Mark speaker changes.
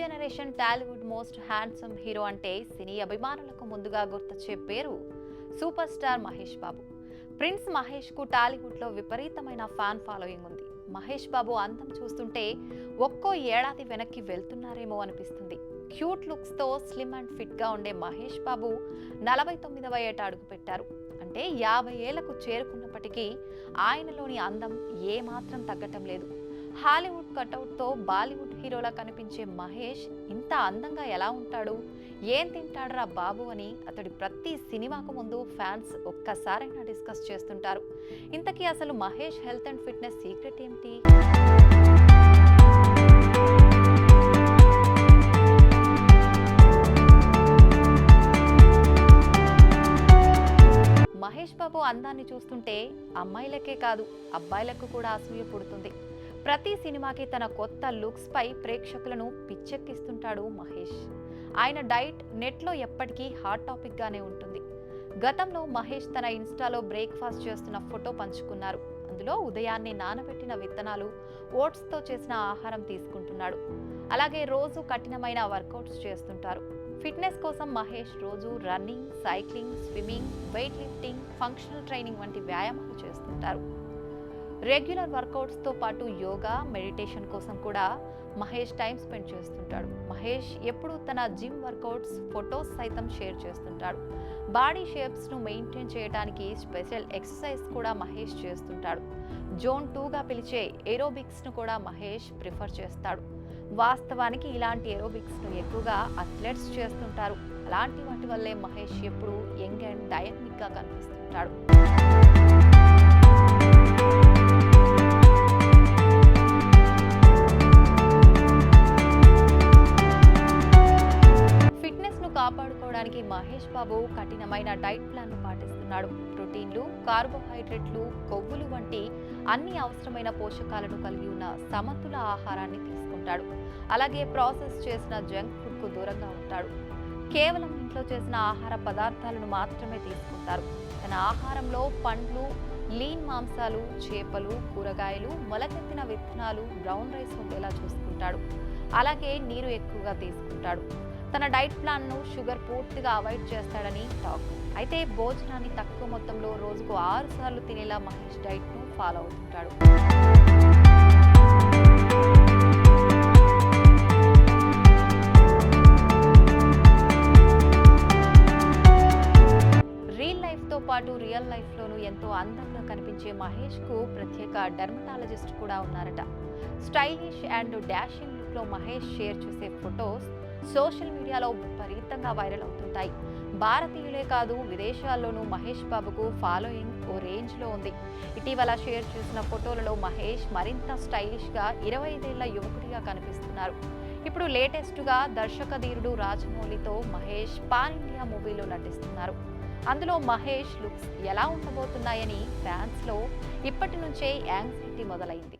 Speaker 1: Generation Tollywood most handsome hero అంటే సినీ అభిమానులకు ముందుగా గుర్తొచ్చే పేరు super star Mahesh Babu. Prince Mahesh కు టాలీవుడ్ లో విపరీతమైన ఫ్యాన్ ఫాలోయింగ్ ఉంది. మహేష్ బాబు అందం చూస్తుంటే ఒక్కో ఏడాది వెనక్కి వెళ్తున్నారేమో అనిపిస్తుంది. క్యూట్ లుక్స్ తో స్లిమ్ అండ్ ఫిట్ గా ఉండే మహేష్ బాబు 49వ ఏట అడుగు పెట్టారు. అంటే 50 ఏళ్లకు చేరుకున్నప్పటికీ ఆయనలోని అందం ఏమాత్రం తగ్గటం లేదు. హాలీవుడ్ కటౌట్ తో బాలీవుడ్ హీరోలా కనిపించే మహేష్ ఇంత అందంగా ఎలా ఉంటాడు, ఏం తింటాడరా బాబు అని అతడి ప్రతి సినిమాకు ముందు ఫ్యాన్స్ ఒక్కసారైనా డిస్కస్ చేస్తుంటారు. ఇంతకీ అసలు Mahesh health and fitness secret ఏమిటి? మహేష్ బాబు అందాన్ని చూస్తుంటే అమ్మాయిలకే కాదు అబ్బాయిలకు కూడా అసూయ పుడుతుంది. ప్రతి సినిమాకి తన కొత్త లుక్స్ పై ప్రేక్షకులను పిచ్చెక్కిస్తుంటాడు మహేష్. ఆయన డైట్ నెట్లో ఎప్పటికీ హాట్ టాపిక్ గానే ఉంటుంది. గతంలో మహేష్ తన ఇన్స్టాలో బ్రేక్ఫాస్ట్ చేస్తున్న ఫోటో పంచుకున్నారు. అందులో ఉదయాన్నే నానబెట్టిన విత్తనాలు, ఓట్స్ తో చేసిన ఆహారం తీసుకుంటున్నాడు. అలాగే రోజు కఠినమైన వర్కౌట్స్ చేస్తుంటారు. ఫిట్నెస్ కోసం మహేష్ రోజు running, cycling, swimming, weight lifting, functional training వంటి వ్యాయామాలు చేస్తుంటారు. రెగ్యులర్ వర్కౌట్స్ తో పాటు యోగా, మెడిటేషన్ కోసం కూడా మహేష్ టైం స్పెండ్ చేస్తుంటాడు. మహేష్ ఎప్పుడు తన జిమ్ వర్కౌట్స్ ఫొటోస్ సైతం షేర్ చేస్తుంటాడు. బాడీ షేప్స్ ను మెయింటైన్ చేయడానికి స్పెషల్ ఎక్సర్సైజ్ కూడా మహేష్ చేస్తుంటాడు. జోన్ 2గా పిలిచే ఏరోబిక్స్ ను కూడా మహేష్ ప్రిఫర్ చేస్తాడు. వాస్తవానికి ఇలాంటి ఏరోబిక్స్ ను ఎక్కువగా అథ్లెట్స్ చేస్తుంటారు. అలాంటి వాటి వల్లే మహేష్ ఎప్పుడు యంగ్ అండ్ డైనమిక్ గా కనిపిస్తుంటాడు. ఫిట్నెస్ ను కాపాడుకోవడానికి మహేష్ బాబు కఠినమైన డైట్ ప్లాన్ ను పాటిస్తున్నాడు. ప్రోటీన్లు, కార్బోహైడ్రేట్లు, కొవ్వులు వంటి అన్ని అవసరమైన పోషకాలను కలిగి ఉన్న సమతుల ఆహారాన్ని తీసుకుంటాడు. అలాగే ప్రాసెస్ చేసిన జంక్ ఫుడ్ కు దూరంగా ఉంటాడు. కేవలం ఇంట్లో చేసిన ఆహార పదార్థాలను మాత్రమే తీసుకుంటారు. తన ఆహారంలో పండ్లు, లీన్ మాంసాలు, చేపలు, కూరగాయలు, మొలకెత్తిన విత్తనాలు, బ్రౌన్ రైస్ ఉండేలా చూసుకుంటాడు. అలాగే నీరు ఎక్కువగా తీసుకుంటాడు. తన డైట్ ప్లాన్ ను షుగర్ పూర్తిగా అవాయిడ్ చేస్తాడని టాక్. అయితే భోజనాన్ని తక్కువ మొత్తంలో రోజుకు 6 సార్లు తినేలా మహేష్ డైట్ ను ఫాలో అవుతుంటాడు. రీల్ లైఫ్ తో పాటు రియల్ లైఫ్ లోను ఎంతో అందంగా కనిపించే మహేష్ కు ప్రత్యేక డెర్మటాలజిస్ట్ కూడా ఉన్నారట. స్టైలిష్ అండ్ డాషింగ్ లుక్ లో మహేష్ షేర్ చేసే ఫొటోస్ సోషల్ మీడియాలో విపరీతంగా వైరల్ అవుతుంటాయి. భారతీయులే కాదు విదేశాల్లోనూ మహేష్ బాబుకు ఫాలోయింగ్ ఓ రేంజ్ లో ఉంది. ఇటీవల షేర్ చేసిన ఫోటోలలో మహేష్ మరింత స్టైలిష్ గా 25 ఏళ్ల యువకుడిగా కనిపిస్తున్నారు. ఇప్పుడు లేటెస్ట్ గా దర్శక ధీరుడు రాజమౌళితో మహేష్ పాన్ ఇండియా మూవీలో నటిస్తున్నారు. అందులో మహేష్ లుక్స్ ఎలా ఉండబోతున్నాయని ఫ్యాన్స్ లో ఇప్పటి నుంచే యాంగ్జైటీ మొదలైంది.